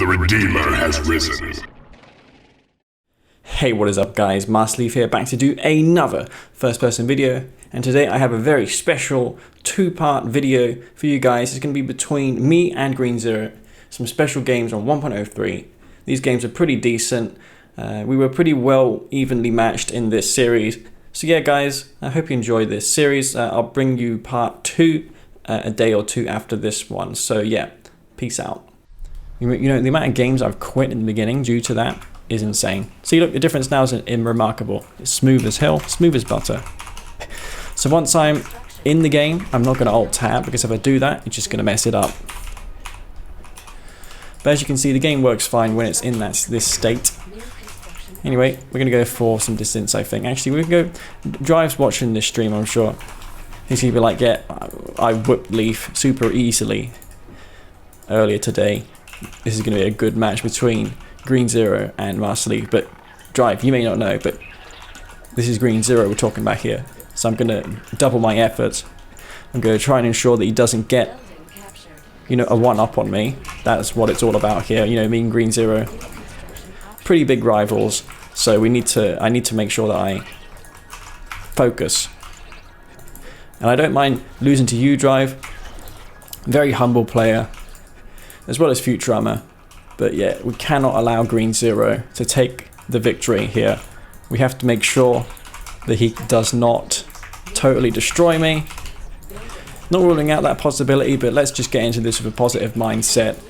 The Redeemer has risen. Hey, what is up guys, Masterleaf here, back to do another first person video, and today I have a very special two-part video for you guys. It's going to be between me and Green Zero, some special games on 1.03. These games are pretty decent. We were pretty well evenly matched in this series. So yeah guys, I hope you enjoyed this series. I'll bring you part 2 a day or two after this one. So yeah, peace out. You know, the amount of games I've quit in the beginning due to that is insane. See, look, the difference now is remarkable. It's smooth as hell, smooth as butter. So once I'm in the game, I'm not going to alt tab, because if I do that, it's just going to mess it up. But as you can see, the game works fine when it's in this state. Anyway, we're going to go for some distance, I think. Actually, we can go... Drive's watching this stream, I'm sure. He's going to be like, yeah, I whipped Leaf super easily earlier today. This is going to be a good match between Green Zero and Masterleaf. But Drive, you may not know, but this is Green Zero we're talking about here. So I'm going to double my efforts. I'm going to try and ensure that he doesn't get, you know, a one-up on me. That's what it's all about here. You know, me and Green Zero, pretty big rivals. So I need to make sure that I focus. And I don't mind losing to you, Drive. Very humble player, as well as Futurama. But yeah, we cannot allow Green Zero to take the victory here. We have to make sure that he does not totally destroy me. Not ruling out that possibility, but let's just get into this with a positive mindset.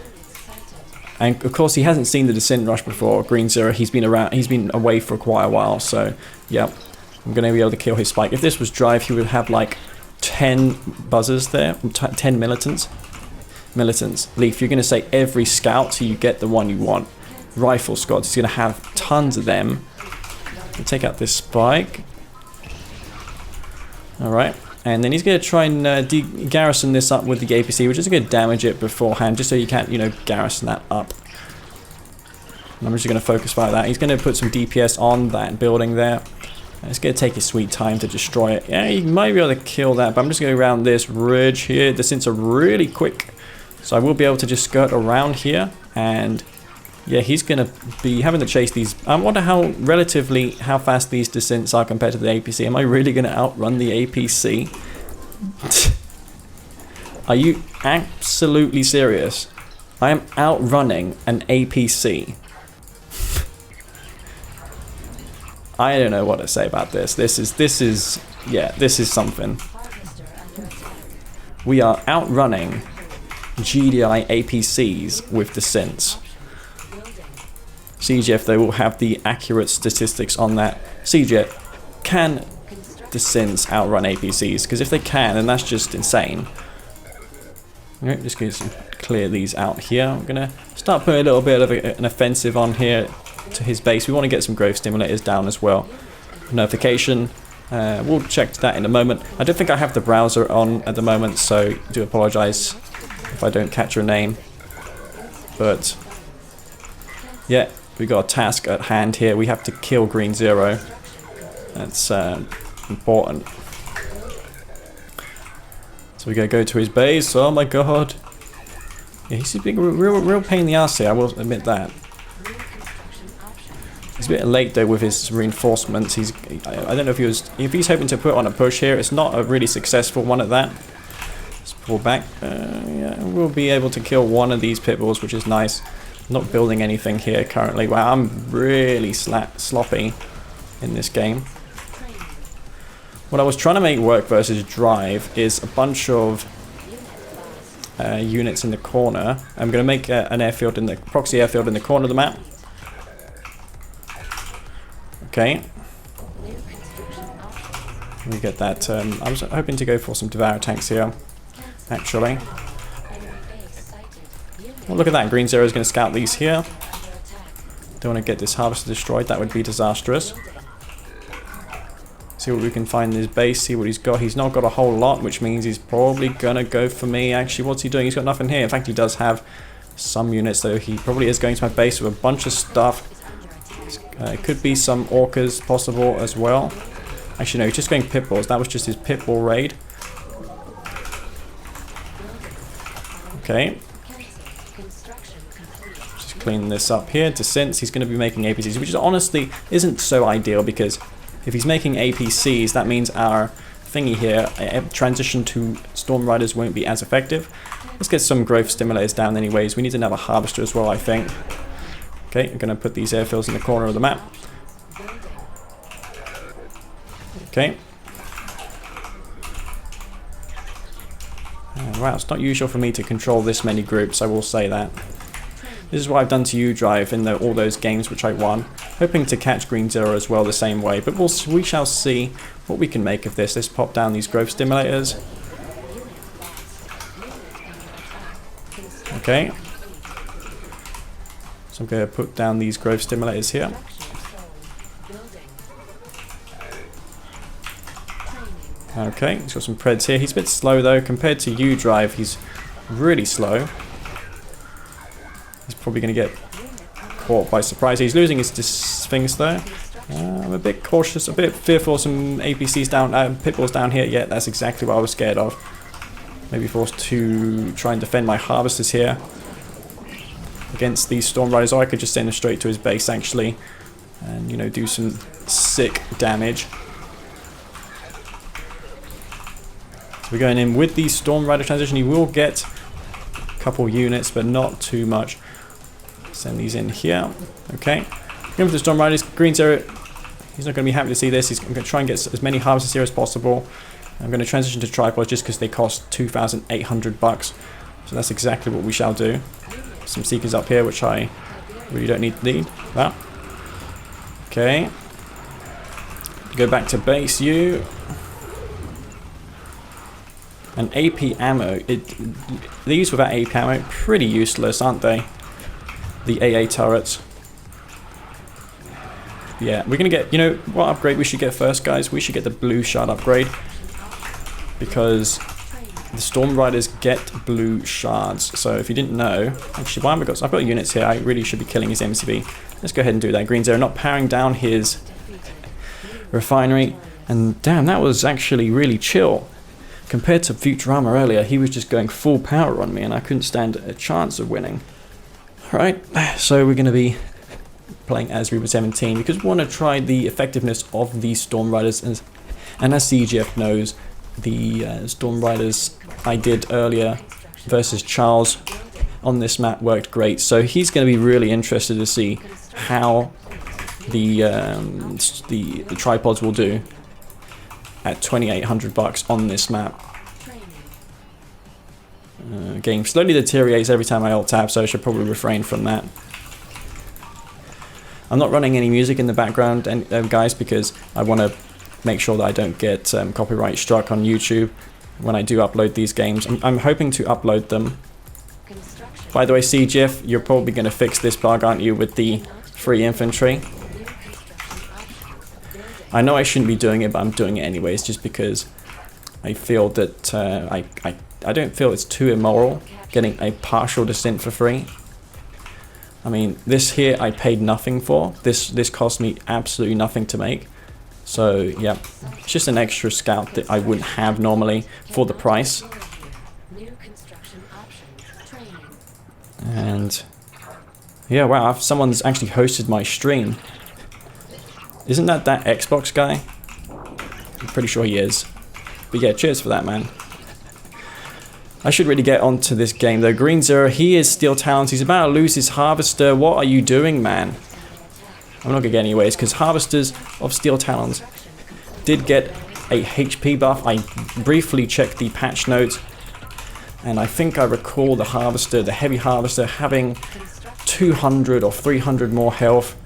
And of course, he hasn't seen the Descent Rush before. Green Zero, he's been away for quite a while. So yeah, I'm going to be able to kill his spike. If this was Drive, he would have like 10 buzzers there, 10 militants. Leaf, you're going to say every scout so you get the one you want. Rifle squads, he's going to have tons of them. We'll take out this spike. Alright, and then he's going to try and garrison this up with the APC, which is going to damage it beforehand, just so you can't, you know, garrison that up. And I'm just going to focus fire that. He's going to put some DPS on that building there. And it's going to take his sweet time to destroy it. Yeah, you might be able to kill that, but I'm just going around this ridge here. The descents are really quick. So I will be able to just skirt around here, and yeah, he's going to be having to chase these. I wonder how fast these descents are compared to the APC. Am I really going to outrun the APC? Are you absolutely serious? I am outrunning an APC. I don't know what to say about this. This is something. We are outrunning GDI APCs with descents. CGF, they will have the accurate statistics on that. CGF, can descents outrun APCs? Because if they can, then that's just insane. Alright, just going to clear these out here. I'm going to start putting a little bit of an offensive on here to his base. We want to get some growth stimulators down as well. Notification. We'll check that in a moment. I don't think I have the browser on at the moment, so I do apologize if I don't catch your name. But yeah, we got a task at hand here. We have to kill Green Zero. That's important. So we're gonna go to his base. Oh my god. Yeah, he's a big, real pain in the ass here, I will admit that. He's a bit late though with his reinforcements. I don't know if he's hoping to put on a push here. It's not a really successful one at that. Let's pull back. Yeah, we'll be able to kill one of these pit bulls, which is nice. Not building anything here currently. Wow, I'm really sloppy in this game. What I was trying to make work versus Drive is a bunch of units in the corner. I'm going to make an airfield in the proxy airfield in the corner of the map. Okay. We get that. I was hoping to go for some Devour tanks here, actually. Well, look at that. Green Zero is going to scout these here. Don't want to get this harvester destroyed. That would be disastrous. See what we can find in his base. See what he's got. He's not got a whole lot, which means he's probably going to go for me. Actually, what's he doing? He's got nothing here. In fact, he does have some units, though. He probably is going to my base with a bunch of stuff. It could be some orcas possible as well. Actually, no, he's just going pit bulls. That was just his pit bull raid. Just clean this up here. Descents, he's going to be making APCs, which is honestly isn't so ideal, because if he's making APCs, that means our thingy here, transition to Storm Riders, won't be as effective. Let's get some growth stimulators down anyways. We need another harvester as well, I think. Okay, I'm going to put these airfields in the corner of the map. Okay. Wow, it's not usual for me to control this many groups, I will say that. This is what I've done to you, Drive, in all those games which I won. Hoping to catch Green Zero as well the same way, but we shall see what we can make of this. Let's pop down these growth stimulators. Okay. So I'm going to put down these growth stimulators here. Okay, he's got some preds here. He's a bit slow though. Compared to you, Drive, he's really slow. He's probably going to get caught by surprise. He's losing his things though. I'm a bit cautious, a bit fearful. Some APCs down, pitballs down here. Yeah, that's exactly what I was scared of. Maybe forced to try and defend my harvesters here against these Storm Riders. Or I could just send them straight to his base actually, and you know, do some sick damage. So we're going in with the Storm Rider transition. He will get a couple units, but not too much. Send these in here. Okay. Going for the Storm Riders. Green Zero, he's not going to be happy to see this. He's going to try and get as many harvesters here as possible. I'm going to transition to tripods just because they cost 2,800 bucks. So that's exactly what we shall do. Some Seekers up here, which I really don't need that. Okay. Go back to base U. And AP ammo. These without AP ammo, pretty useless, aren't they? The AA turrets. Yeah, we're going to get, you know, what upgrade we should get first, guys? We should get the blue shard upgrade. Because the Storm Riders get blue shards. So if you didn't know, actually, why have I got? I've got units here. I really should be killing his MCB. Let's go ahead and do that. Green Zero not powering down his refinery. And damn, that was actually really chill. Compared to Futurama earlier, he was just going full power on me and I couldn't stand a chance of winning. Alright, so we're going to be playing as Reaper 17 because we want to try the effectiveness of these Storm Riders. And as CGF knows, the Storm Riders I did earlier versus Charles on this map worked great. So he's going to be really interested to see how the tripods will do at 2,800 bucks on this map. Game slowly deteriorates every time I alt tab, so I should probably refrain from that. I'm not running any music in the background, guys, because I want to make sure that I don't get copyright struck on YouTube when I do upload these games. I'm hoping to upload them. By the way, CGF, you're probably going to fix this bug, aren't you, with the free infantry? I know I shouldn't be doing it, but I'm doing it anyways, just because I feel that I don't feel it's too immoral getting a partial descent for free. I mean, this here I paid nothing for. This cost me absolutely nothing to make. So yeah, it's just an extra scout that I wouldn't have normally for the price. And yeah, wow, someone's actually hosted my stream. Isn't that Xbox guy? I'm pretty sure he is. But yeah, cheers for that, man. I should really get onto this game though. Green Zero, he is Steel Talons. He's about to lose his Harvester. What are you doing, man? I'm not going to get anyways, because Harvesters of Steel Talons did get a HP buff. I briefly checked the patch notes, and I think I recall the Harvester, the Heavy Harvester, having 200 or 300 more health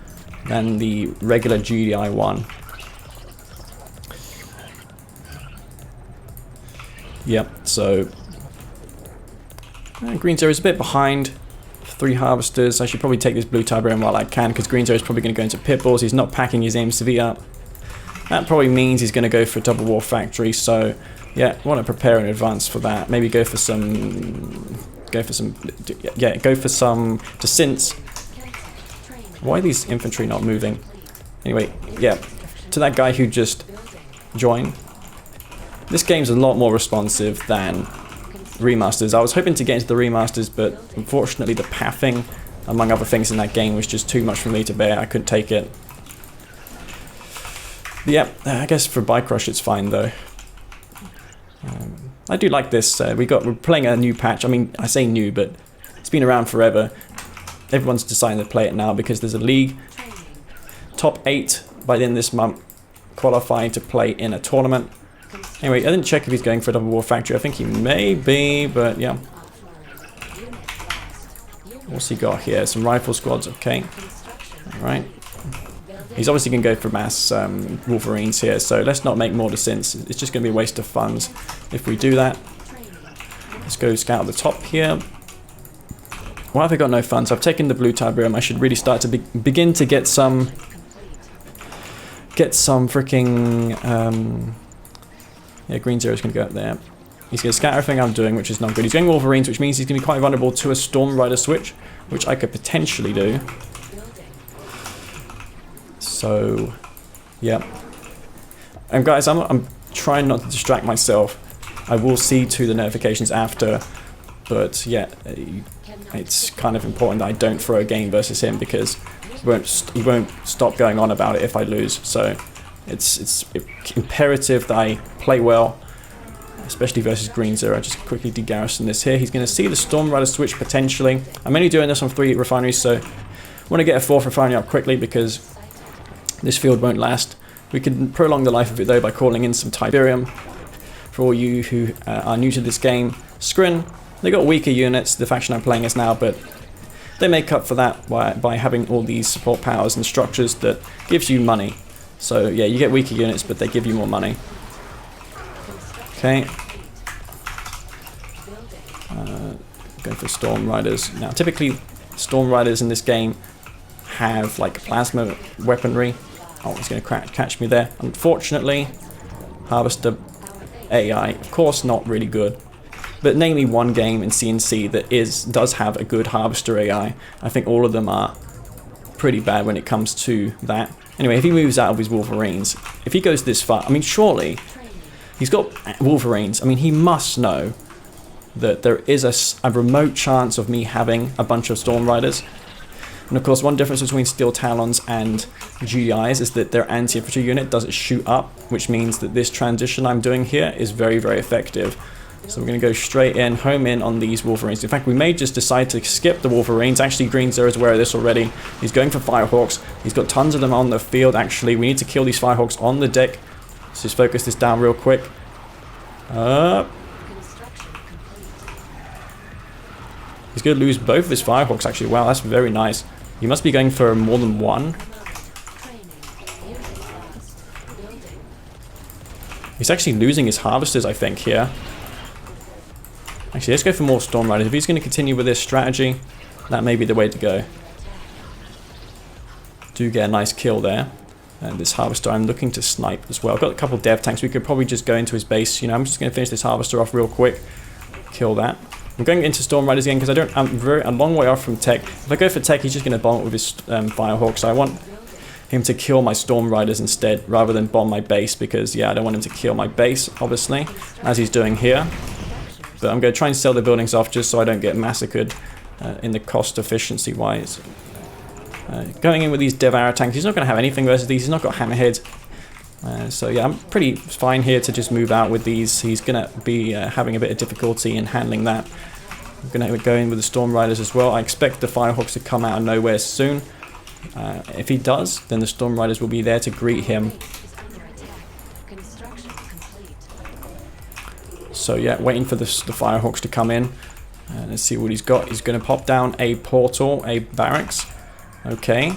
than the regular GDI one. Yep, so Green Zero is a bit behind. 3 harvesters. I should probably take this blue Tiberian while I can, because Green Zero is probably going to go into pitballs. He's not packing his MCV up. That probably means he's going to go for a double war factory. So yeah, I want to prepare in advance for that. Maybe go for some descents. Why are these infantry not moving? Anyway, yeah, to that guy who just joined. This game's a lot more responsive than remasters. I was hoping to get into the remasters, but unfortunately the pathing, among other things in that game, was just too much for me to bear. I couldn't take it. But yeah, I guess for Bike Rush it's fine though. I do like this. We're playing a new patch. I mean, I say new, but it's been around forever. Everyone's deciding to play it now because there's a league. Top 8 by the end of this month qualifying to play in a tournament. Anyway, I didn't check if he's going for a double war factory. I think he may be, but yeah. What's he got here? Some rifle squads of Kane. Alright. He's obviously going to go for mass Wolverines here, so let's not make more sense. It's just going to be a waste of funds if we do that. Let's go scout the top here. Why have I got no funds? I've taken the blue Tiberian. I should really start to begin to get some freaking yeah, Green Zero is going to go up there. He's going to scatter everything I'm doing, which is not good. He's going Wolverines, which means he's going to be quite vulnerable to a Storm Rider switch, which I could potentially do. So, yeah. And guys, I'm trying not to distract myself. I will see to the notifications after, but yeah, it's kind of important that I don't throw a game versus him because he won't stop going on about it if I lose. So it's imperative that I play well, especially versus Green Zero. I just quickly de-garrison this here. He's going to see the Storm Rider switch potentially. I'm only doing this on 3 refineries, so I want to get a 4th refinery up quickly because this field won't last. We can prolong the life of it though by calling in some Tiberian. For all you who are new to this game, Scrin, they got weaker units, the faction I'm playing as now, but they make up for that by having all these support powers and structures that gives you money. So yeah, you get weaker units, but they give you more money. Okay. Going for Storm Riders. Now typically Storm Riders in this game have like plasma weaponry. Oh, he's going to catch me there. Unfortunately, Harvester AI, of course, not really good. But name me one game in C&C that does have a good Harvester AI. I think all of them are pretty bad when it comes to that. Anyway, if he moves out of his Wolverines, if he goes this far, I mean, surely he's got Wolverines. I mean, he must know that there is a remote chance of me having a bunch of Storm Riders. And of course, one difference between Steel Talons and GIs is that their anti-infantry unit doesn't shoot up, which means that this transition I'm doing here is very, very effective. So we're going to go straight in, home in on these Wolverines. In fact, we may just decide to skip the Wolverines. Actually, Green Zero is aware of this already. He's going for Firehawks. He's got tons of them on the field, actually. We need to kill these Firehawks on the deck. Let's just focus this down real quick. He's going to lose both of his Firehawks, actually. Wow, that's very nice. He must be going for more than one. He's actually losing his Harvesters, I think, here. Actually, let's go for more Storm Riders. If he's going to continue with this strategy, that may be the way to go. Do get a nice kill there. And this Harvester, I'm looking to snipe as well. I've got a couple of dev tanks. We could probably just go into his base. You know, I'm just going to finish this Harvester off real quick. Kill that. I'm going into Storm Riders again because I'm a long way off from Tech. If I go for Tech, he's just going to bomb it with his Firehawk. So I want him to kill my Storm Riders instead, rather than bomb my base, because yeah, I don't want him to kill my base, obviously, as he's doing here. But I'm going to try and sell the buildings off just so I don't get massacred in the cost efficiency wise. Going in with these Devour tanks, he's not going to have anything versus these. He's not got hammerheads. So yeah, I'm pretty fine here to just move out with these. He's going to be having a bit of difficulty in handling that. I'm going to go in with the Storm Riders as well. I expect the Firehawks to come out of nowhere soon. If he does, then the Storm Riders will be there to greet him. So yeah, waiting for the Firehawks to come in. Let's see what he's got. He's going to pop down a portal, a barracks. Okay.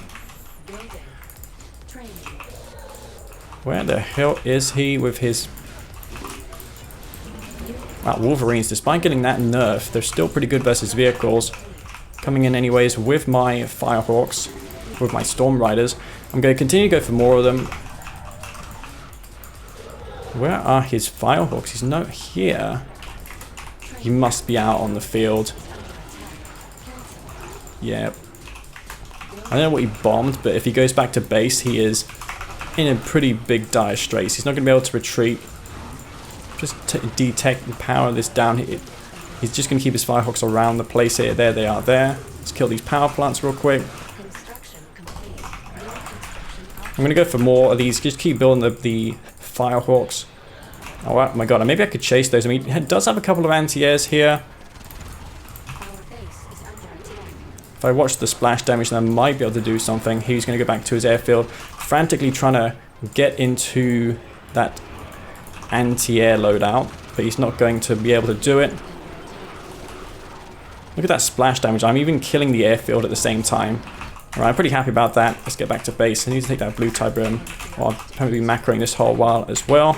Where the hell is he with his... Wow, Wolverines, despite getting that nerf, they're still pretty good versus vehicles. Coming in anyways with my Firehawks, with my Storm Riders. I'm going to continue to go for more of them. Where are his Firehawks? He's not here. He must be out on the field. Yep. I don't know what he bombed, but if he goes back to base, he is in a pretty big dire straits. He's not going to be able to retreat. Just detect and power this down here. He's just going to keep his Firehawks around the place here. There they are there. Let's kill these power plants real quick. I'm going to go for more of these. Just keep building the Firehawks. Oh my god, maybe I could chase those. I mean, it does have a couple of anti-airs here. If I watch the splash damage, then I might be able to do something. He's going to go back to his airfield, frantically trying to get into that anti-air loadout, but he's not going to be able to do it. Look at that splash damage. I'm even killing the airfield at the same time. Alright, I'm pretty happy about that. Let's get back to base. I need to take that blue Tiberian while I'm probably macroing this whole while as well.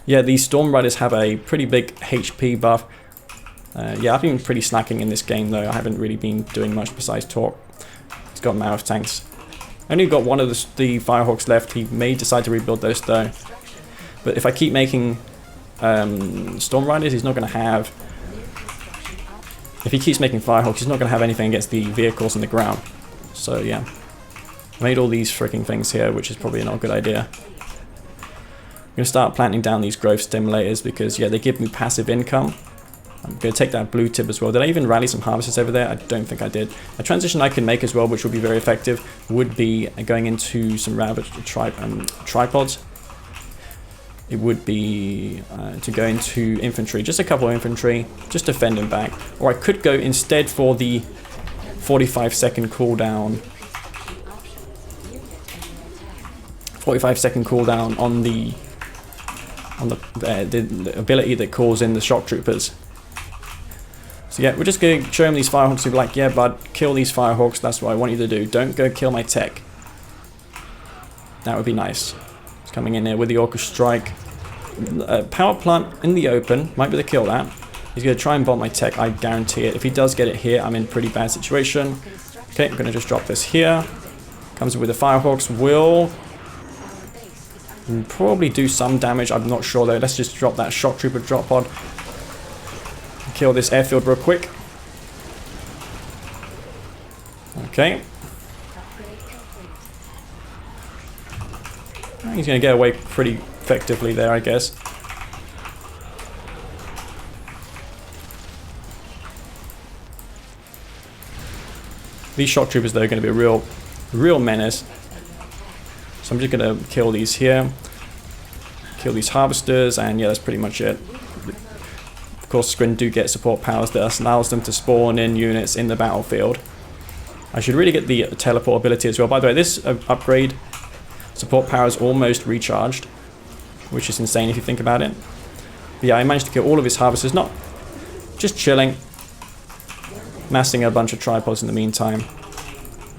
Yeah, these Storm Riders have a pretty big HP buff. Yeah, I've been pretty slacking in this game though. I haven't really been doing much besides talk. He's got mouth tanks. I only got one of the Firehawks left. He may decide to rebuild those though. But if I keep making Storm Riders, he's not going to have... If he keeps making Firehawks, he's not going to have anything against the vehicles on the ground. So yeah. I made all these freaking things here, which is probably not a good idea. I'm going to start planting down these growth stimulators because, yeah, they give me passive income. I'm going to take that blue tip as well. Did I even rally some harvesters over there? I don't think I did. A transition I can make as well, which will be very effective, would be going into some ravaged tripods. It would be to go into infantry, just a couple of infantry, just defend him back. Or I could go instead for the 45-second cooldown. 45-second cooldown on the ability that calls in the shock troopers. So yeah, we're just going to show him these Firehawks and be like, yeah bud, kill these Firehawks, that's what I want you to do. Don't go kill my tech. That would be nice. He's coming in here with the Orca Strike. Power plant in the open, might be able to kill that. He's going to try and bomb my tech, I guarantee it. If he does get it here, I'm in a pretty bad situation. Okay, I'm going to just drop this here. Comes with the Firehawks, will probably do some damage, I'm not sure though. Let's just drop that shock trooper drop pod. Kill this airfield real quick. Okay. He's going to get away pretty effectively there, I guess. These shock troopers though are going to be a real menace. So I'm just going to kill these here. Kill these harvesters, and yeah, that's pretty much it. Of course, Scrin do get support powers that allows them to spawn in units in the battlefield. I should really get the teleport ability as well. By the way, this upgrade, support power is almost recharged, which is insane if you think about it. But yeah, I managed to kill all of his harvesters, not just chilling, massing a bunch of tripods in the meantime.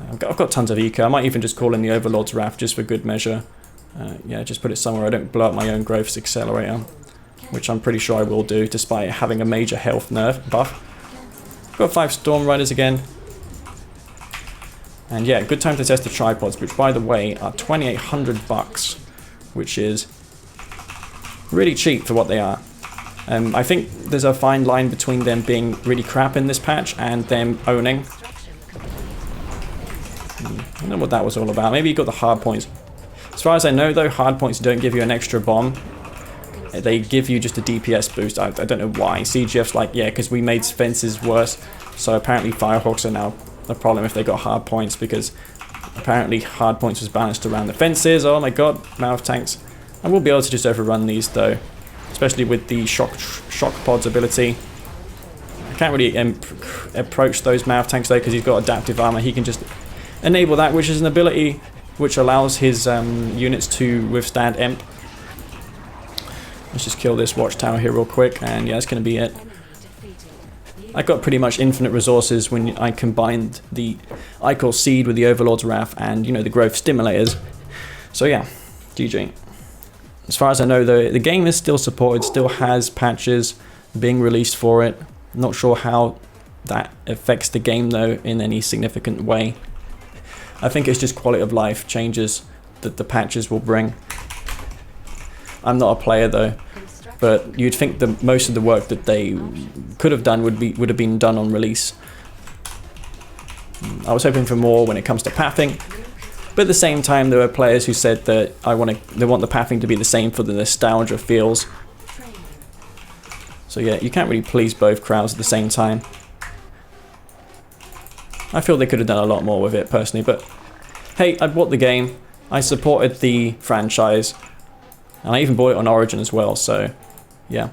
I've got tons of eco. I might even just call in the Overlord's Wrath just for good measure. Yeah, just put it somewhere I don't blow up my own growth accelerator, which I'm pretty sure I will do, despite having a major health nerf buff. Got 5 Storm Riders again. And yeah, good time to test the tripods, which by the way are 2,800 bucks, which is really cheap for what they are. I think there's a fine line between them being really crap in this patch and them owning. I don't know what that was all about. Maybe you got the hard points. As far as I know though, hard points don't give you an extra bomb. They give you just a DPS boost. I don't know why. CGF's like, yeah, because we made fences worse. So apparently Firehawks are now a problem if they got hard points, because apparently hard points was balanced around the fences. Oh my god, mouth tanks. I will be able to just overrun these though, especially with the shock pods ability. I can't really approach those mouth tanks though, because he's got adaptive armor. He can just enable that, which is an ability which allows his units to withstand EMP. Let's just kill this watchtower here real quick, and yeah, that's going to be it. I got pretty much infinite resources when I combined the Icor Seed with the Overlord's Wrath and, you know, the growth stimulators. So yeah, GG. As far as I know though, the game is still supported, still has patches being released for it. Not sure how that affects the game though in any significant way. I think it's just quality of life changes that the patches will bring. I'm not a player though, but you'd think that most of the work that they could have done would have been done on release. I was hoping for more when it comes to pathing, but at the same time there were players who said that they want the pathing to be the same for the nostalgia feels. So yeah, you can't really please both crowds at the same time. I feel they could have done a lot more with it personally, but hey, I bought the game, I supported the franchise, and I even bought it on Origin as well, so yeah.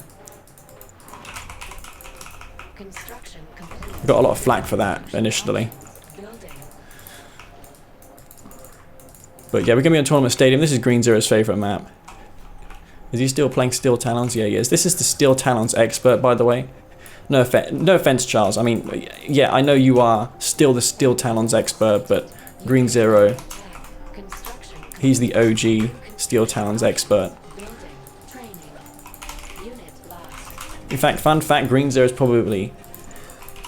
Got a lot of flack for that initially. But yeah, we're going to be on Tournament Stadium. This is Green Zero's favourite map. Is he still playing Steel Talons? Yeah, he is. This is the Steel Talons expert, by the way. No offense, Charles. I mean, yeah, I know you are still the Steel Talons expert, but Green Zero, he's the OG Steel Talons expert. In fact, fun fact, Green Zero is probably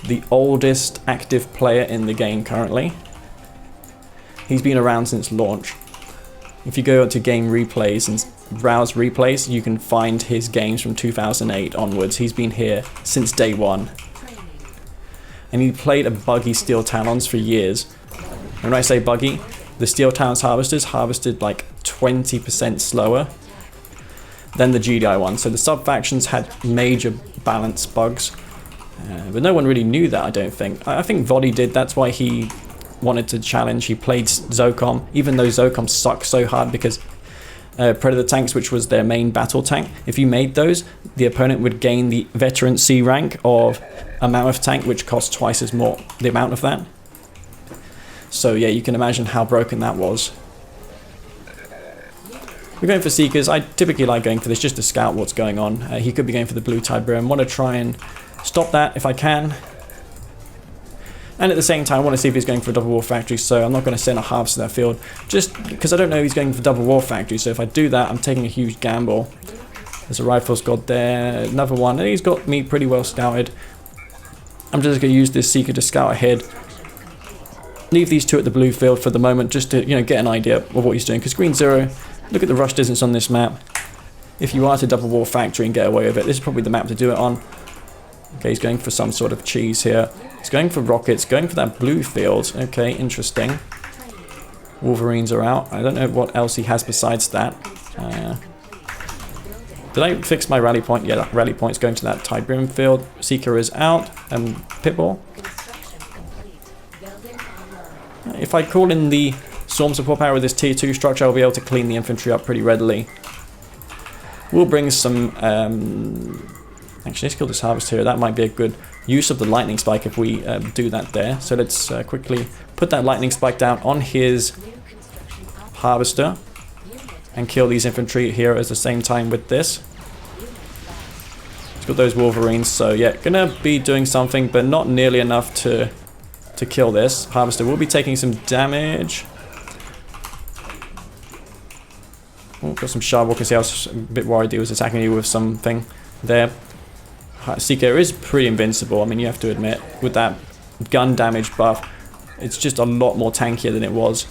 the oldest active player in the game currently. He's been around since launch. If you go to game replays and browse replays, you can find his games from 2008 onwards. He's been here since day one. And he played a buggy Steel Talons for years. And when I say buggy, the Steel Talons harvesters harvested like 20% slower than the GDI one. So the sub-factions had major balance bugs. But no one really knew that, I don't think. I think Vody did, that's why he wanted to challenge. He played Zocom, even though Zocom sucked so hard because Predator tanks, which was their main battle tank, if you made those, the opponent would gain the veteran C rank of a Mammoth tank, which costs twice as more the amount of that. So yeah, you can imagine how broken that was. We're going for Seekers. I typically like going for this just to scout what's going on. He could be going for the blue Tiberian. Want to try and stop that if I can. And at the same time, I want to see if he's going for a double war factory, so I'm not going to send a harvest to that field, just because I don't know if he's going for double war factory, so if I do that, I'm taking a huge gamble. There's a rifles god there, another one, and he's got me pretty well scouted. I'm just going to use this Seeker to scout ahead. Leave these two at the blue field for the moment, just to, you know, get an idea of what he's doing, because Green Zero, look at the rush distance on this map. If you are to double war factory and get away with it, this is probably the map to do it on. Okay, he's going for some sort of cheese here. He's going for rockets, going for that blue field. Okay, interesting. Wolverines are out. I don't know what else he has besides that. Did I fix my rally point? Yeah, that rally point's going to that Tiberian field. Seeker is out. And Pitbull. If I call in the Storm support power with this tier 2 structure, I'll be able to clean the infantry up pretty readily. We'll bring some... Actually, let's kill this harvest here. That might be a good use of the lightning spike if we do that there. So let's quickly put that lightning spike down on his harvester and kill these infantry here at the same time with this. He's got those wolverines, so yeah, gonna be doing something, but not nearly enough to kill this. Harvester will be taking some damage. Oh, got some sharp walkers here. I was a bit worried he was attacking you with something there. Seeker is pretty invincible, I mean, you have to admit, with that gun damage buff, it's just a lot more tankier than it was.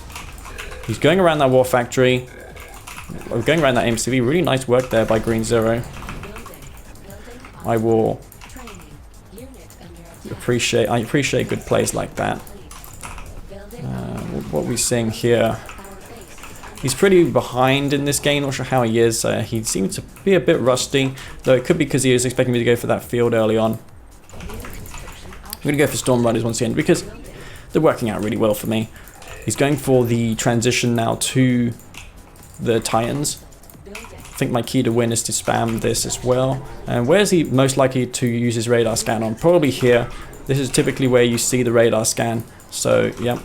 He's going around that war factory, going around that MCV, really nice work there by Green Zero. I appreciate good plays like that. What are we seeing here? He's pretty behind in this game, not sure how he is. He seems to be a bit rusty, though it could be because he was expecting me to go for that field early on. I'm going to go for Storm Riders once again, because they're working out really well for me. He's going for the transition now to the Titans. I think my key to win is to spam this as well. And where's he most likely to use his radar scan on? Probably here. This is typically where you see the radar scan, so yeah.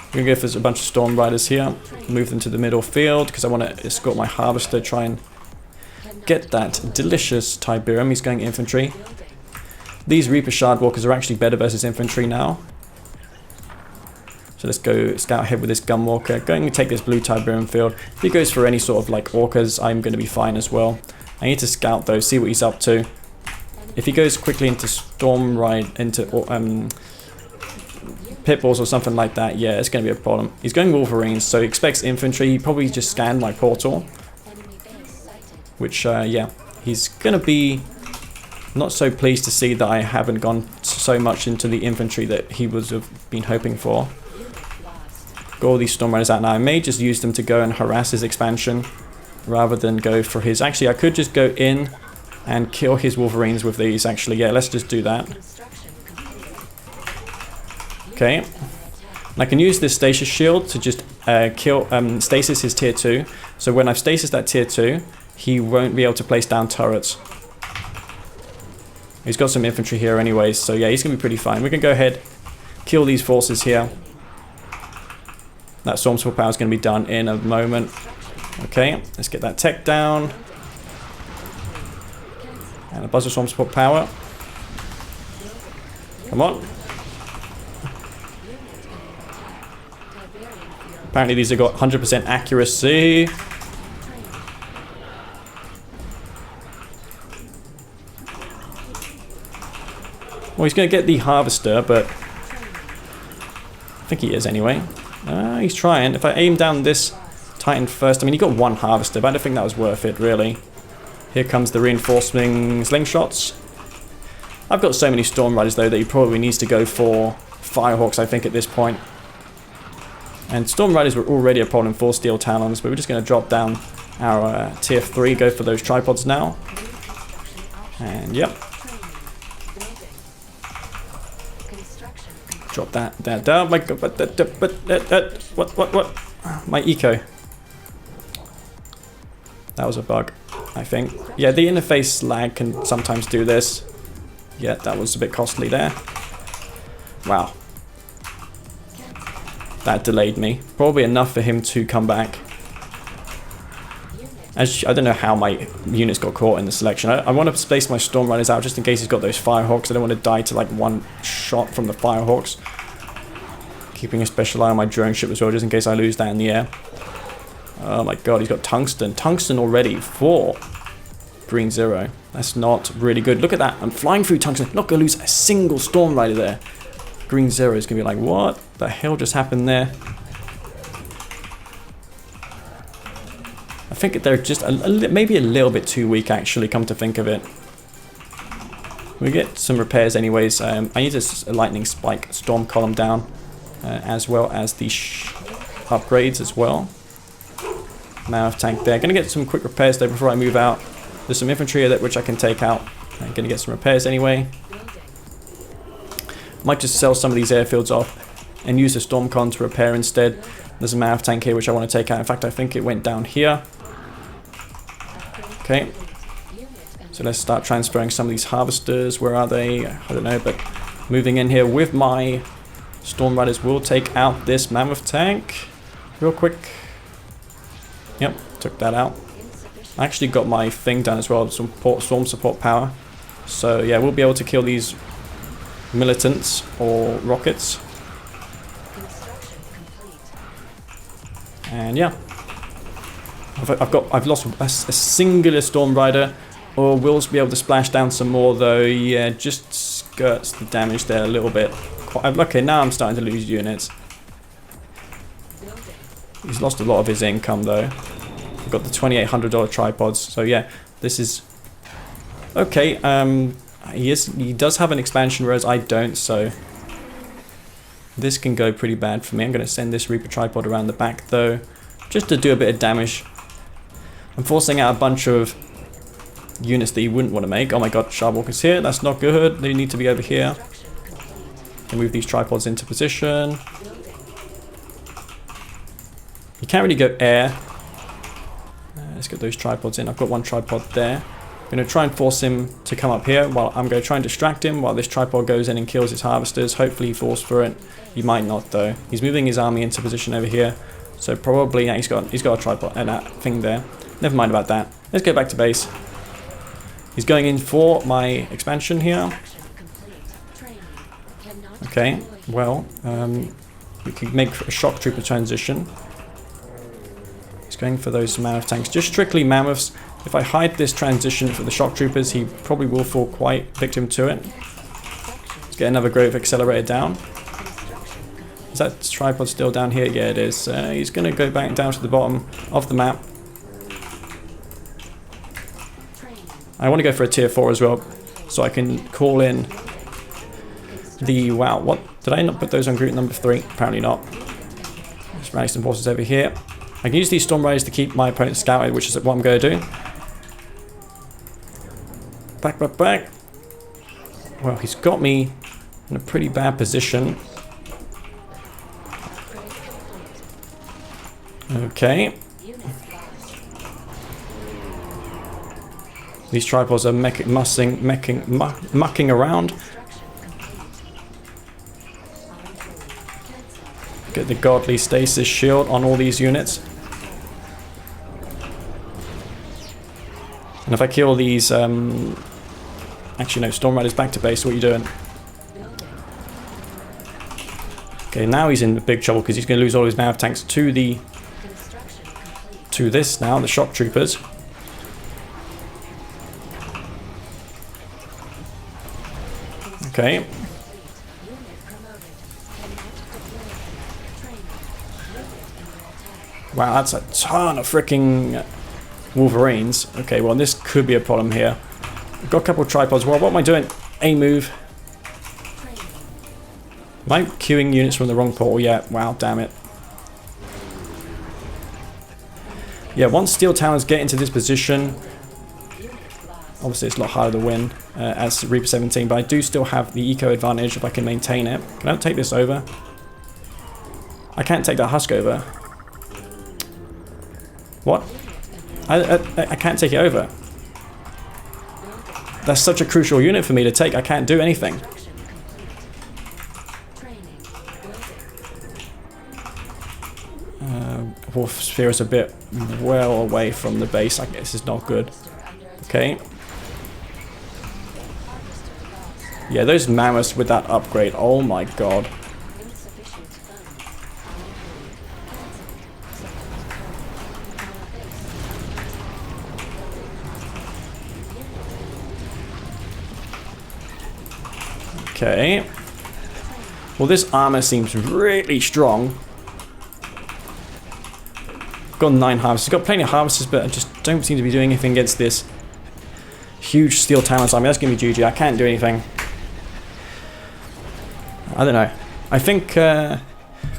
I'm going to go for a bunch of Storm Riders here, move them to the middle field, because I want to escort my Harvester, try and get that delicious Tiberium. He's going infantry. These Reaper Shard Walkers are actually better versus infantry now. So let's go scout ahead with this Gunwalker. Going to take this blue Tiberium field. If he goes for any sort of like Orcas, I'm going to be fine as well. I need to scout though, see what he's up to. If he goes quickly into Storm Ride, into Pitbulls or something like that, yeah, it's going to be a problem. He's going Wolverines, so he expects infantry. He probably just scanned my portal. Which, yeah, he's going to be not so pleased to see that I haven't gone so much into the infantry that he would have been hoping for. Got all these Storm Riders out now. I may just use them to go and harass his expansion rather than go for his... Actually, I could just go in and kill his Wolverines with these, actually. Yeah, let's just do that. Okay. And I can use this stasis shield to just kill stasis his tier 2. So when I've stasis that tier 2, he won't be able to place down turrets. He's got some infantry here anyways, so yeah, he's going to be pretty fine. We can go ahead, kill these forces here. That storm support power is going to be done in a moment. Okay, let's get that tech down. And a buzzer storm support power. Come on. Apparently these have got 100% accuracy. Well, he's going to get the harvester, but I think he is anyway. He's trying. If I aim down this Titan first, I mean, he got one harvester, but I don't think that was worth it, really. Here comes the reinforcing slingshots. I've got so many Storm Riders, though, that he probably needs to go for Firehawks, I think, at this point. And Storm Riders were already a problem for Steel Talons, but we're just going to drop down our tier 3, go for those tripods now. And, yep. Drop that down. My God, what? My eco. That was a bug, I think. Yeah, the interface lag can sometimes do this. Yeah, that was a bit costly there. Wow. That delayed me. Probably enough for him to come back. I don't know how my units got caught in the selection. I want to space my Storm Riders out just in case he's got those Firehawks. I don't want to die to like one shot from the Firehawks. Keeping a special eye on my drone ship as well, just in case I lose that in the air. Oh my God, he's got Tungsten. Tungsten already for Green Zero. That's not really good. Look at that. I'm flying through Tungsten. Not going to lose a single Storm Rider there. Green Zero is going to be like, what the hell just happened there? I think they're just maybe a little bit too weak, actually, come to think of it. We get some repairs anyways. I need a lightning spike storm column down, as well as the upgrades as well. Mammoth tank there. Gonna get some quick repairs though before I move out. There's some infantry there which I can take out. I'm gonna get some repairs anyway. Might just sell some of these airfields off and use the Stormcon to repair instead. There's a Mammoth tank here which I want to take out. In fact, I think it went down here. Okay. So let's start transferring some of these harvesters. Where are they? I don't know, but moving in here with my Storm Riders will take out this Mammoth tank real quick. Yep, took that out. I actually got my thing done as well, some storm support power. So yeah, we'll be able to kill these militants or rockets. And yeah, I've lost a singular Storm Rider, or we'll be able to splash down some more though. Yeah, just skirts the damage there a little bit. Okay, now I'm starting to lose units. He's lost a lot of his income though. We've got the $2,800 tripods, so yeah, this is okay. He does have an expansion, whereas I don't, so this can go pretty bad for me. I'm going to send this Reaper tripod around the back though, just to do a bit of damage. I'm forcing out a bunch of units that you wouldn't want to make. Oh my God, Sharpwalker's here. That's not good. They need to be over here. Can move these tripods into position. You can't really go air. Let's get those tripods in. I've got one tripod there. I'm going to try and force him to come up here while I'm going to try and distract him while this tripod goes in and kills his harvesters. Hopefully he falls for it. He might not though. He's moving his army into position over here. So probably, yeah, he's got a tripod and that thing there. Never mind about that. Let's get back to base. He's going in for my expansion here. Okay, well, we can make a shock trooper transition. He's going for those mammoth tanks, just strictly mammoths. If I hide this transition for the shock troopers, he probably will fall quite victim to it. Let's get another grove accelerator down. Is that tripod still down here? Yeah, it is. He's going to go back down to the bottom of the map. I want to go for a tier 4 as well, so I can call in the... Wow, what? Did I not put those on group number 3? Apparently not. Just rally some forces over here. I can use these Storm Riders to keep my opponent scouted, which is what I'm going to do. Back, back, back. Well, he's got me in a pretty bad position. Okay. These tripods are mucking around. Get the godly stasis shield on all these units. And if I kill these, actually no, Storm Rider's back to base, what are you doing? Okay, now he's in big trouble because he's going to lose all his nav tanks to this now, the shock troopers. Okay. Wow, that's a ton of freaking Wolverines. Okay, well this could be a problem here. I've got a couple of tripods. Well, what am I doing? A move. Am I queuing units from the wrong portal? Yeah, wow, damn it. Yeah, once steel towers get into this position, obviously it's a lot harder to win as Reaper 17, but I do still have the eco advantage if I can maintain it. Can I take this over? I can't take that husk over. What? I can't take it over. That's such a crucial unit for me to take. I can't do anything. Wolf Sphere is a bit well away from the base. I guess it's not good. Okay. Yeah, those mammoths with that upgrade. Oh my god. Okay. Well, this armor seems really strong. Got 9 harvesters. Got plenty of harvesters, but I just don't seem to be doing anything against this huge steel talons army. That's gonna be GG. I can't do anything. I don't know. I think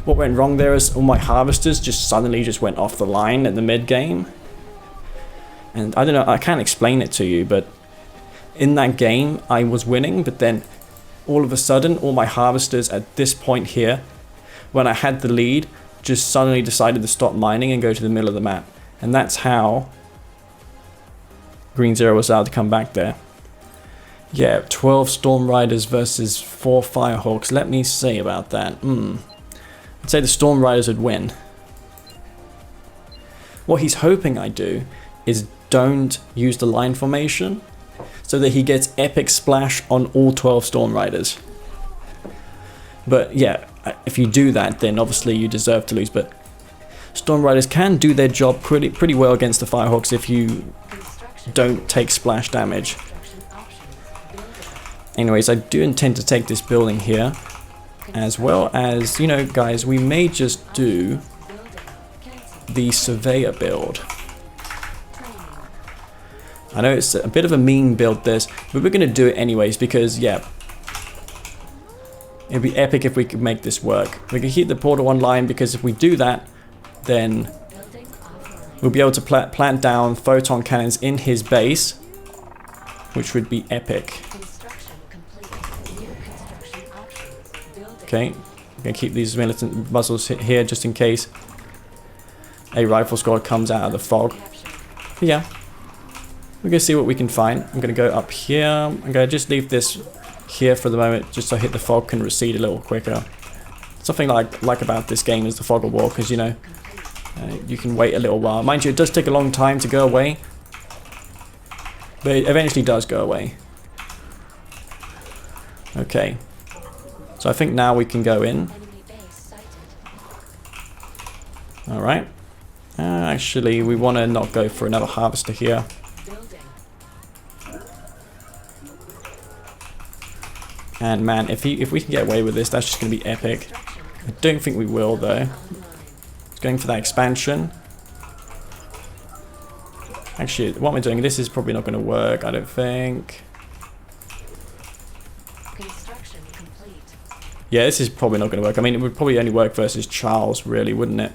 what went wrong there is all my harvesters suddenly went off the line at the mid game. And I don't know. I can't explain it to you, but in that game I was winning, but then all of a sudden all my harvesters at this point here, when I had the lead, just suddenly decided to stop mining and go to the middle of the map. And that's how Green Zero was allowed to come back there. Yeah, 12 Storm Riders versus 4 Firehawks. Let me see about that. I'd say the Storm Riders would win. What he's hoping I do is don't use the line formation so that he gets epic splash on all 12 Storm Riders. But yeah, if you do that, then obviously you deserve to lose. But Storm Riders can do their job pretty well against the Firehawks if you don't take splash damage. Anyways, I do intend to take this building here, as well as, you know, guys, we may just do the Surveyor build. I know it's a bit of a mean build this, but we're going to do it anyways because, yeah, it'd be epic if we could make this work. We can keep the portal online because if we do that, then we'll be able to plant down photon cannons in his base, which would be epic. Okay, I'm going to keep these militant muzzles here just in case a rifle squad comes out of the fog. But yeah, we're going to see what we can find. I'm going to go up here. I'm going to just leave this here for the moment just so the fog can recede a little quicker. Something I like about this game is the fog of war because, you know, you can wait a little while. Mind you, it does take a long time to go away, but it eventually does go away. Okay. So I think now we can go in. Alright. Actually, we want to not go for another harvester here. And man, if we can get away with this, that's just going to be epic. I don't think we will, though. It's going for that expansion. Actually, what am I doing? This is probably not going to work, I don't think. Yeah, this is probably not going to work. I mean, it would probably only work versus Charles, really, wouldn't it?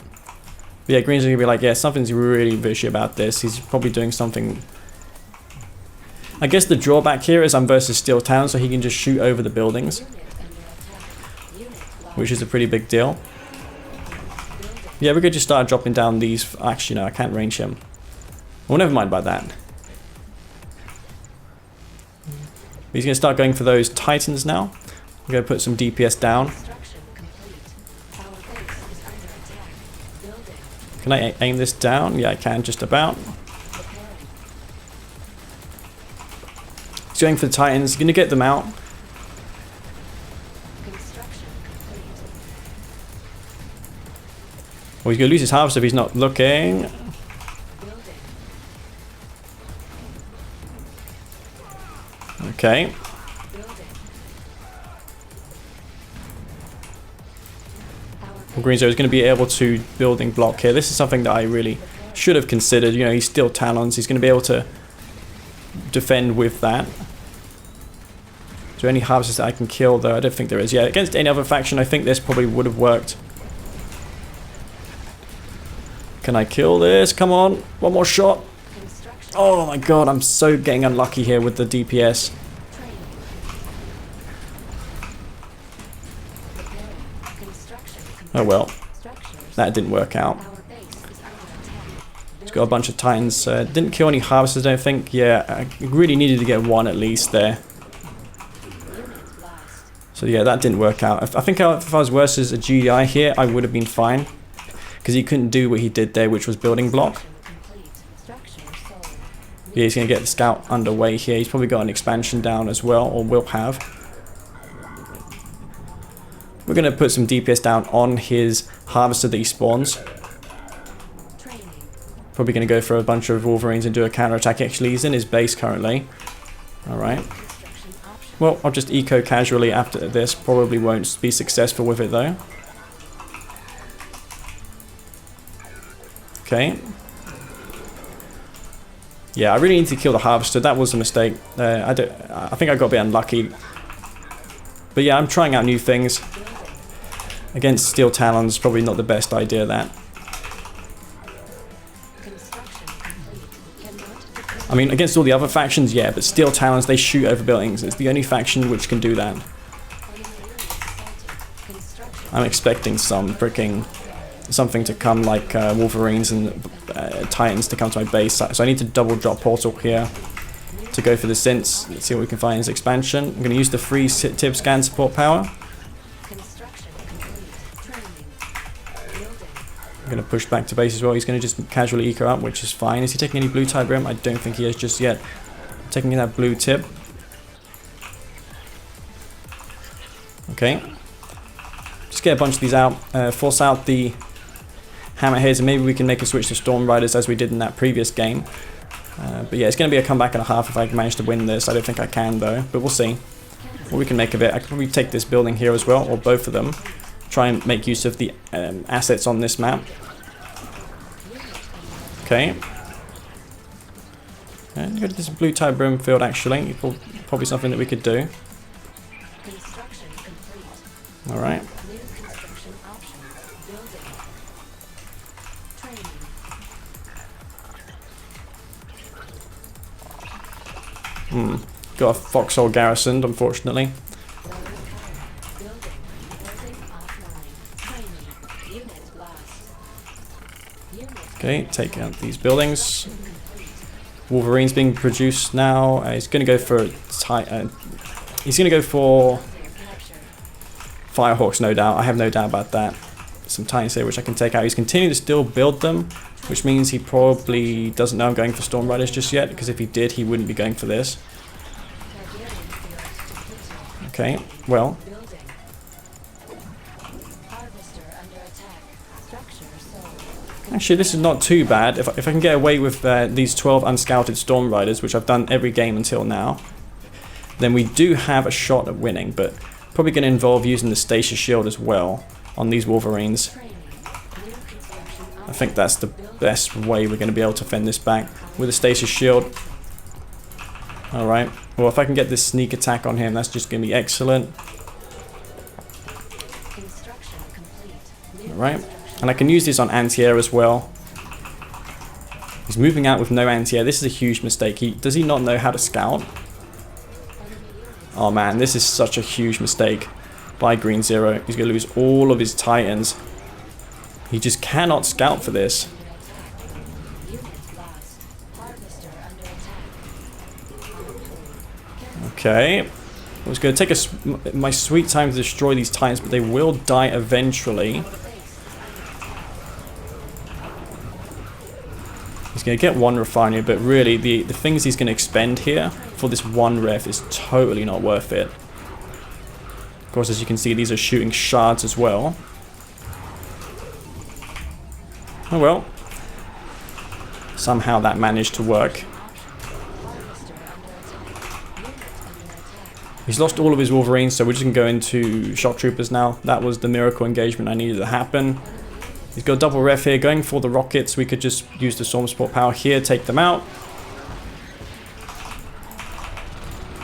But yeah, Green's going to be like, yeah, something's really fishy about this. He's probably doing something I guess the drawback here is I'm versus Steel Town, so he can just shoot over the buildings, which is a pretty big deal. Yeah, we could just start dropping down these. Actually, no, I can't range him. Well, never mind about that. He's going to start going for those Titans now. I'm going to put some DPS down. Can I aim this down? Yeah, I can, just about. He's going for the Titans. He's going to get them out. Well, he's going to lose his harvest if he's not looking. Okay. Green Zero is going to be able to building block here. This is something that I really should have considered. You know, he's still Talons. He's going to be able to defend with that. Is there any harvests that I can kill though? I don't think there is. Yeah, against any other faction, I think this probably would have worked. Can I kill this? Come on. One more shot. Oh my god, I'm so getting unlucky here with the DPS. Oh well, that didn't work out. It's got a bunch of Titans. Didn't kill any harvesters, I don't think. Yeah, I really needed to get one at least there. So yeah, that didn't work out. I think if I was versus a GDI here, I would have been fine. Because he couldn't do what he did there, which was building block. Yeah, he's going to get the scout underway here. He's probably got an expansion down as well, or will have. We're going to put some DPS down on his harvester that he spawns. Probably going to go for a bunch of Wolverines and do a counter-attack. Actually, he's in his base currently. Alright. Well, I'll just eco casually after this. Probably won't be successful with it though. Okay. Yeah, I really need to kill the harvester. That was a mistake. I think I got a bit unlucky. But yeah, I'm trying out new things. Against Steel Talons, probably not the best idea, that. I mean, against all the other factions, yeah, but Steel Talons, they shoot over buildings. It's the only faction which can do that. I'm expecting some freaking something to come, like Wolverines and Titans to come to my base. So I need to double drop portal here to go for the synths. Let's see what we can find in his expansion. I'm going to use the free Tib scan support power. I'm going to push back to base as well. He's going to just casually eco up, which is fine. Is he taking any blue Tiberian? I don't think he is just yet. Taking that blue tip. Okay. Just get a bunch of these out. Force out the Hammerheads, and maybe we can make a switch to Storm Riders as we did in that previous game. But yeah, it's going to be a comeback and a half if I manage to win this. I don't think I can though, but we'll see what we can make of it. I could probably take this building here as well, or both of them. Try and make use of the assets on this map. Okay. And go to this blue Tiberian field actually. Probably something that we could do. Alright. Got a foxhole garrisoned, unfortunately. Okay, take out these buildings. Wolverine's being produced now. He's going to go for Firehawks, no doubt. I have no doubt about that. Some Titans here which I can take out. He's continuing to still build them, which means he probably doesn't know I'm going for Storm Riders just yet, because if he did, he wouldn't be going for this. Okay, well. Actually, this is not too bad. If I can get away with these 12 unscouted Storm Riders, which I've done every game until now, then we do have a shot at winning, but probably going to involve using the Stasis Shield as well on these Wolverines. I think that's the best way we're going to be able to fend this back with a Stasis Shield. Alright, well if I can get this sneak attack on him, that's just going to be excellent. Alright. And I can use this on anti-air as well. He's moving out with no anti-air. This is a huge mistake. Does he not know how to scout? Oh man, this is such a huge mistake by Green Zero. He's going to lose all of his Titans. He just cannot scout for this. Okay. I was going to take my sweet time to destroy these Titans, but they will die eventually. He's going to get one refinery, but really the things he's going to expend here for this one ref is totally not worth it. Of course, as you can see, these are shooting shards as well. Oh well. Somehow that managed to work. He's lost all of his Wolverines, so we're just going to go into Shock Troopers now. That was the miracle engagement I needed to happen. He's got a double ref here, going for the rockets. We could just use the Storm Support power here, take them out.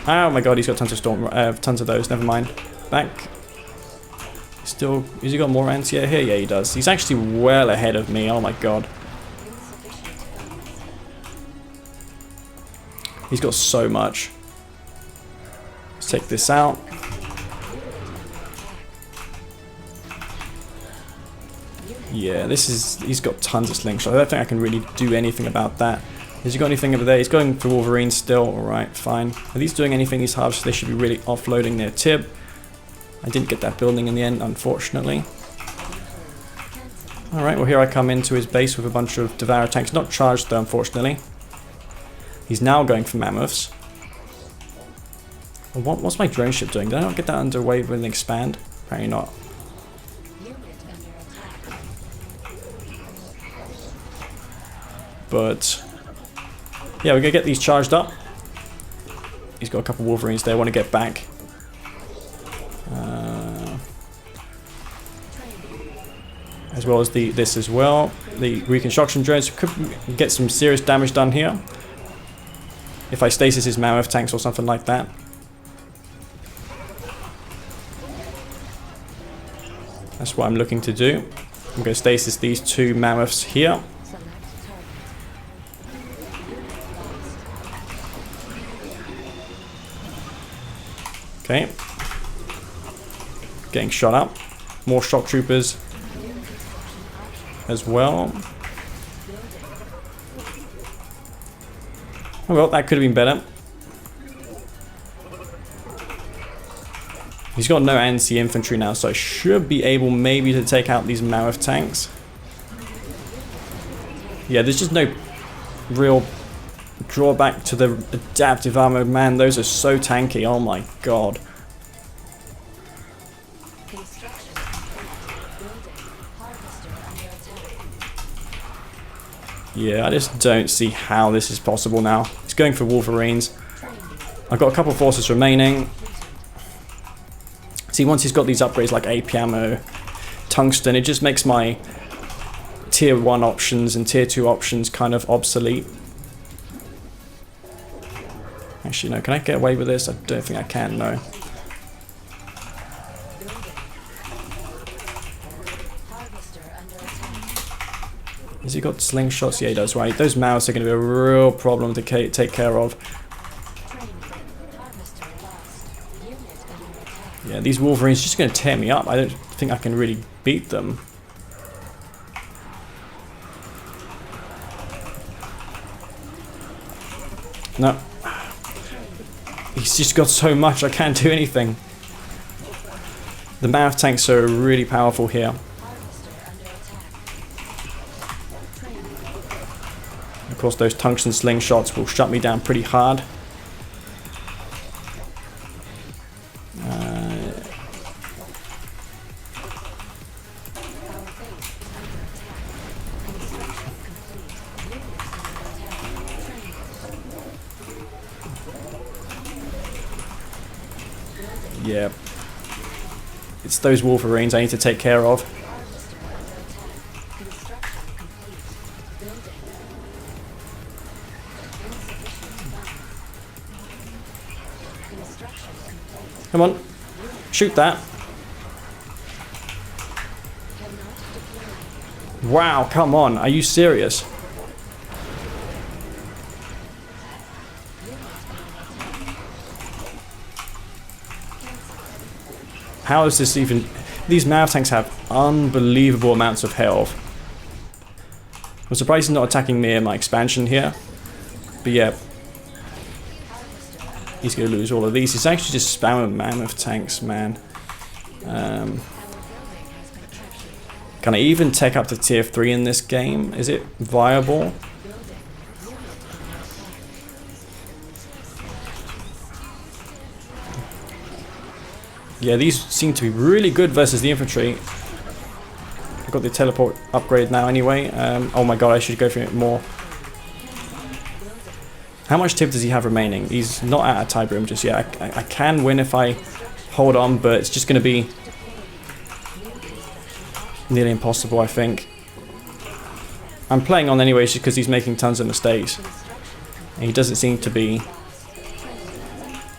Oh my god, he's got tons of tons of those, never mind. Back. Still, has he got more anti-air here? Yeah, he does. He's actually well ahead of me, oh my god. He's got so much. Let's take this out. Yeah, he's got tons of slingshots. I don't think I can really do anything about that. Has he got anything over there? He's going for Wolverine still. Alright, fine. Are these doing anything, these halves? They should be really offloading their Tib. I didn't get that building in the end, unfortunately. Alright, well here I come into his base with a bunch of Devourer tanks. Not charged though, unfortunately. He's now going for Mammoths. What's my drone ship doing? Did I not get that underway with an expand? Apparently not. But yeah, we're gonna get these charged up. He's got a couple Wolverines there. I want to get back. As well as this as well. The reconstruction drones could get some serious damage done here. If I stasis his Mammoth tanks or something like that. That's what I'm looking to do. I'm going to stasis these two Mammoths here. Okay. Getting shot up. More shock troopers as well. Oh well, that could have been better. He's got no anti-infantry now, so I should be able maybe to take out these Mammoth tanks. Yeah, there's just no real drawback to the adaptive armor. Man, those are so tanky. Oh my god. Yeah, I just don't see how this is possible now. He's going for Wolverines. I've got a couple forces remaining. See, once he's got these upgrades like AP ammo, tungsten, it just makes my tier 1 options and tier 2 options kind of obsolete. Actually, no, can I get away with this? I don't think I can, no. Has he got slingshots? Yeah, he does, right. Those mouths are going to be a real problem to take care of. Yeah, these Wolverines are just going to tear me up. I don't think I can really beat them. No. He's just got so much, I can't do anything. The Mammoth tanks are really powerful here. Of course, those tungsten slingshots will shut me down pretty hard. Yeah. It's those Wolverines I need to take care of. Come on. Shoot that. Wow, come on. Are you serious? How is this even... These Mav tanks have unbelievable amounts of health. I'm surprised he's not attacking me in my expansion here. But yeah. He's going to lose all of these. He's actually just spamming mammoth tanks, man. Can I even take up to tier 3 in this game? Is it viable? Yeah, these seem to be really good versus the infantry. I've got the teleport upgrade now anyway. Oh my god, I should go for it more. How much tip does he have remaining? He's not at a Tiberian just yet. I can win if I hold on, but it's just going to be nearly impossible, I think. I'm playing on anyway just because he's making tons of mistakes. And he doesn't seem to be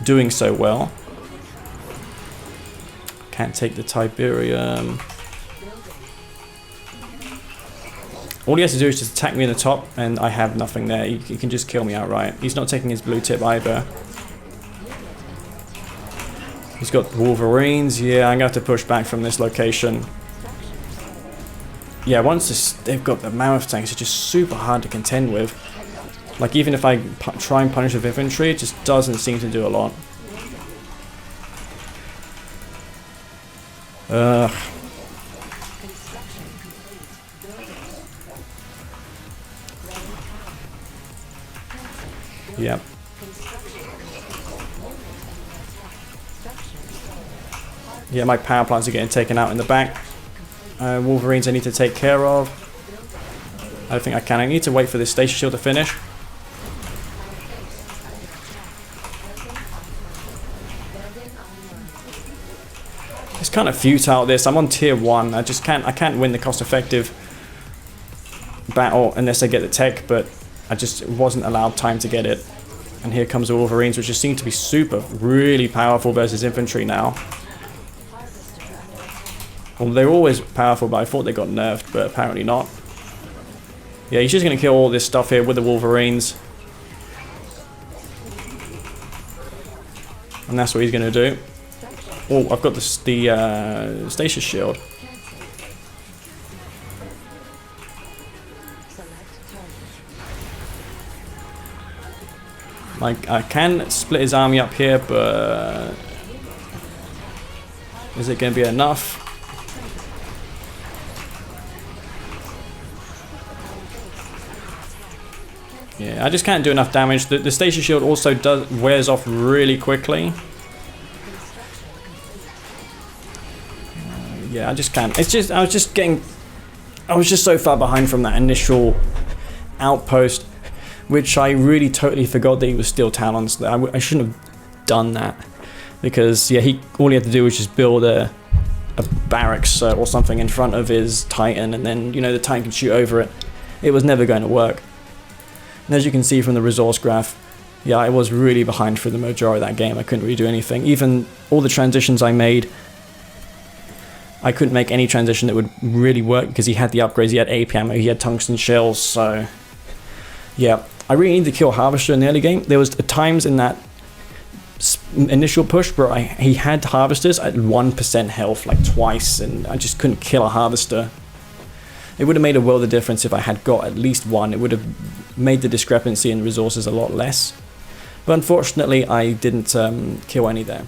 doing so well. Can't take the Tiberian. All he has to do is just attack me in the top, and I have nothing there. He can just kill me outright. He's not taking his blue tip either. He's got Wolverines. Yeah, I'm going to have to push back from this location. Yeah, once they've got the mammoth tanks, it's just super hard to contend with. Like, even if I try and punish with infantry, it just doesn't seem to do a lot. Ugh. Yep. Yeah, my power plants are getting taken out in the back. Wolverines I need to take care of. I don't think I can. I need to wait for this station shield to finish. It's kind of futile this. I'm on tier 1. I can't win the cost-effective battle unless I get the tech, but I just wasn't allowed time to get it. And here comes the Wolverines, which just seem to be really powerful versus infantry now. Well, they're always powerful, but I thought they got nerfed, but apparently not. Yeah, he's just going to kill all this stuff here with the Wolverines. And that's what he's going to do. Oh, I've got the stasis shield. Like, I can split his army up here, but is it going to be enough? Yeah, I just can't do enough damage. The stasis shield also wears off really quickly. Yeah, I just can't. It's just I was just so far behind from that initial outpost, which I really totally forgot that he was still Talons. I shouldn't have done that, because yeah, all he had to do was just build a barracks or something in front of his Titan, and then, you know, the Titan can shoot over it. It was never going to work. And as you can see from the resource graph, yeah, I was really behind for the majority of that game. I couldn't really do anything. Even all the transitions I made, I couldn't make any transition that would really work, because he had the upgrades, he had AP ammo, he had tungsten shells, so yeah. I really needed to kill Harvester in the early game. There was times in that initial push where he had Harvesters at 1% health, like twice, and I just couldn't kill a Harvester. It would have made a world of difference if I had got at least one. It would have made the discrepancy in resources a lot less. But unfortunately, I didn't kill any there.